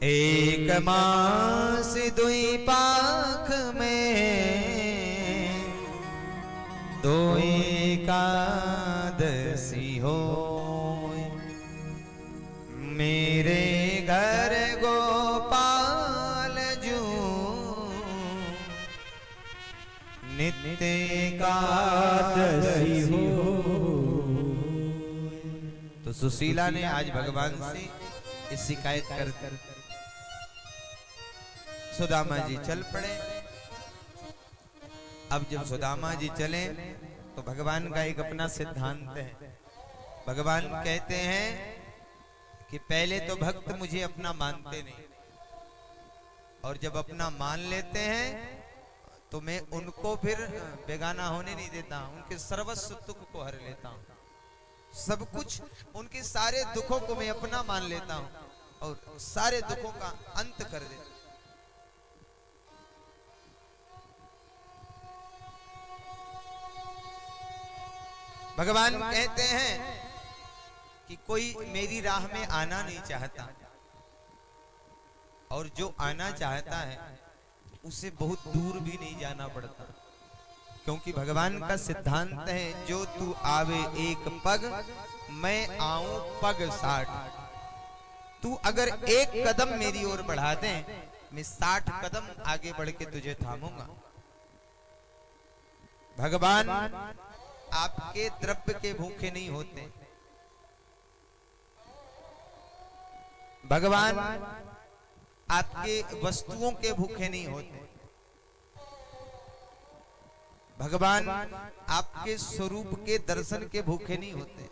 एक मास दुई पाख में दो एकादशी हो। मेरे घर गोपाल जू नित्य एकादशी हो। तो सुशीला ने आज भगवान से इस शिकायत कर सुदामा जी चल पड़े। अब जब सुदामा जी चले तो भगवान का एक अपना सिद्धांत है। भगवान कहते हैं कि पहले तो भक्त मुझे अपना मानते नहीं, और जब अपना मान लेते हैं तो मैं उनको फिर बेगाना होने नहीं देता, उनके सर्वस्व दुख को हर लेता हूं। सब कुछ उनके सारे दुखों को मैं अपना मान लेता हूं और सारे दुखों का अंत कर देता हूं। भगवान कहते हैं कि कोई मेरी राह में आना नहीं चाहता, और जो आना चाहता है उसे बहुत दूर भी नहीं जाना पड़ता, क्योंकि भगवान का सिद्धांत है जो तू आवे एक पग मैं आऊं पग 60। तू अगर एक कदम मेरी ओर बढ़ा दे मैं 60 कदम आगे बढ़ के तुझे थामूंगा। भगवान आपके द्रव्य के भूखे नहीं होते। भगवान आपके वस्तुओं के भूखे नहीं होते। भगवान आपके स्वरूप के दर्शन के भूखे नहीं होते।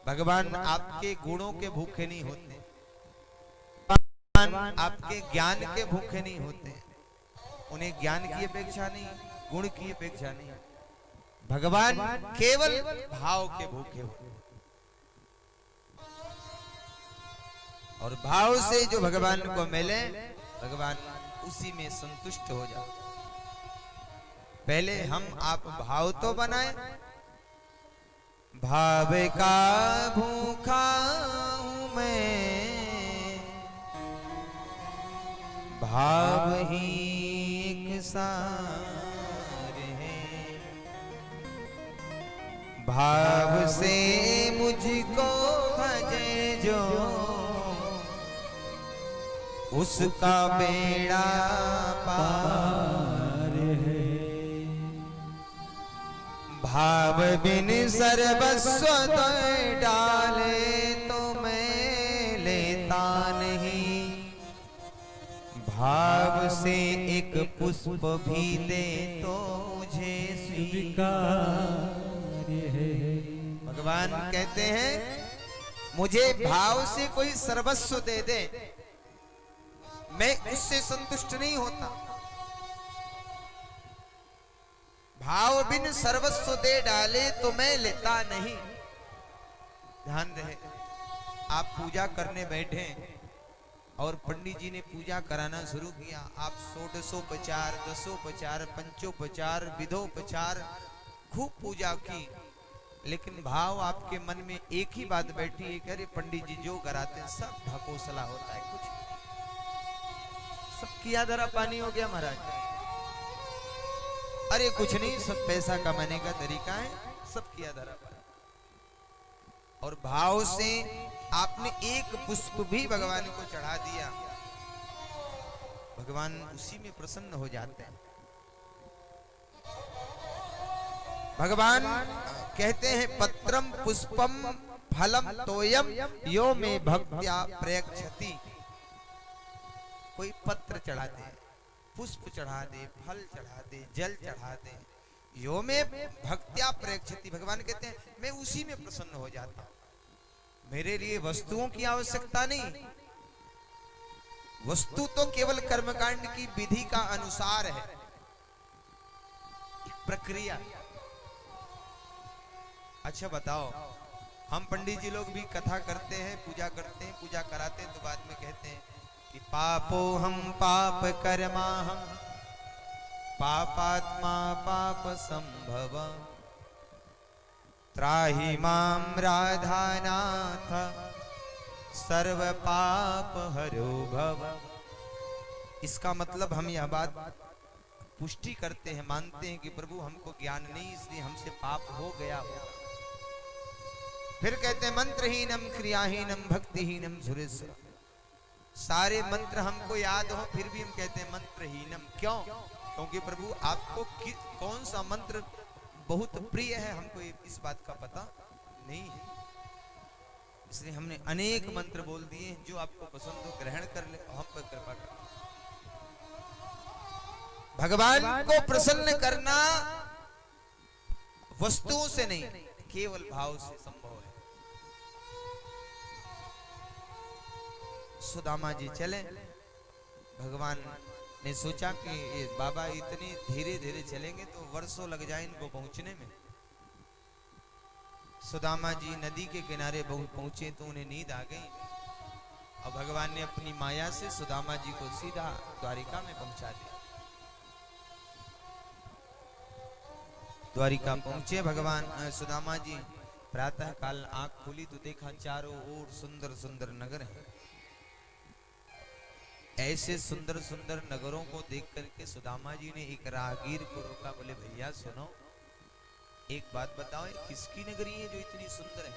भगवान आपके गुणों के भूखे नहीं होते। भगवान आपके ज्ञान के भूखे नहीं होते। उन्हें ज्ञान की अपेक्षा नहीं, गुण की अपेक्षा नहीं। भगवान केवल भाव के भूखे होते, और भाव से जो भगवान को मिले भगवान उसी में संतुष्ट हो जाओ। पहले हम आप भाव तो बनाए। भाव का भूखा हूं मैं, भाव ही एक सार है। भाव से मुझको भजे जो उसका बेड़ा पार है। भाव बिन सर्वस्व तो डाले तो मैं लेता नहीं। भाव से एक पुष्प भी दे तो मुझे स्वीकार है। भगवान कहते हैं मुझे भाव से कोई सर्वस्व दे दे मैं उससे संतुष्ट नहीं होता। भाव बिन सर्वस्व दे डाले तो मैं लेता नहीं। ध्यान रहे, आप पूजा करने बैठे और पंडित जी ने पूजा कराना शुरू किया। आप षोडशोपचार, दशोपचार, पंचोपचार, विधोपचार खूब पूजा की, लेकिन भाव आपके मन में एक ही बात बैठी है कि अरे पंडित जी जो कराते हैं सब ढकोसला होता है, कुछ सब किया धरा पानी हो गया महाराज। अरे कुछ नहीं, सब पैसा कमाने का तरीका है, सब किया धरा पानी। और भाव से आपने एक पुष्प भी भगवान को चढ़ा दिया, भगवान उसी में प्रसन्न हो जाते हैं। भगवान कहते हैं पत्रम पुष्पम फलम तोयम यो में भक्त्या प्रयच्छति। कोई पत्र चढ़ा दे, पुष्प चढ़ा दे, फल चढ़ा दे, जल चढ़ा दे, यो में भक्त्या प्रयच्छति। भगवान कहते हैं मैं उसी में प्रसन्न हो जाता हूं। मेरे लिए वस्तुओं की आवश्यकता नहीं। वस्तु तो केवल कर्मकांड की विधि का अनुसार है, प्रक्रिया। अच्छा बताओ, हम पंडित जी लोग भी कथा करते हैं, पूजा करते हैं, पूजा कराते हैं, तो बाद में कहते हैं कि पापो हम पाप कर्मा हम पापात्मा पाप संभव त्राहि मां राधानाथ सर्व पाप हर मरो भव। इसका मतलब हम यह बात पुष्टि करते हैं, मानते हैं कि प्रभु हमको ज्ञान नहीं, इसलिए हमसे पाप हो गया होगा। फिर कहते हैं मंत्रहीनम क्रियाहीनम भक्तिहीनम सुरेश्वर। सारे मंत्र हमको याद हो फिर भी हम कहते हैं मंत्रहीनम। क्यों? क्योंकि प्रभु आपको कौन सा मंत्र बहुत प्रिय है हमको इस बात का पता नहीं है, इसलिए हमने अनेक मंत्र बोल दिए। जो आपको पसंद हो ग्रहण कर ले, हम पर कृपा कर। भगवान को प्रसन्न करना वस्तुओं से नहीं, केवल भाव से संभव है। सुदामा जी चले, भगवान ने सोचा कि ये बाबा इतने धीरे धीरे चलेंगे तो वर्षों लग जाए इनको पहुंचने में। सुदामा जी नदी के किनारे पहुंचे तो उन्हें नींद आ गई, और भगवान ने अपनी माया से सुदामा जी को सीधा द्वारिका में पहुंचा दिया। द्वारिका पहुंचे भगवान सुदामा जी, प्रातः काल आंख खुली तो देखा चारों ओर सुंदर सुंदर नगर हैं। ऐसे सुंदर सुंदर नगरों को देख करके सुदामा जी ने एक राहगीर को रोका, बोले भैया सुनो, एक बात बताओ, किसकी नगरी है जो इतनी सुंदर है?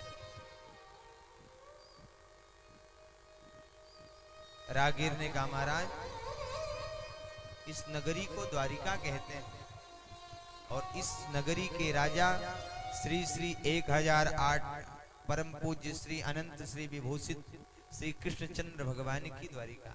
राहगीर ने कहा महाराज, इस नगरी को द्वारिका कहते हैं, और इस नगरी के राजा श्री श्री 1008 परम पूज्य श्री अनंत श्री विभूषित श्री कृष्णचंद्र भगवान की द्वारिका।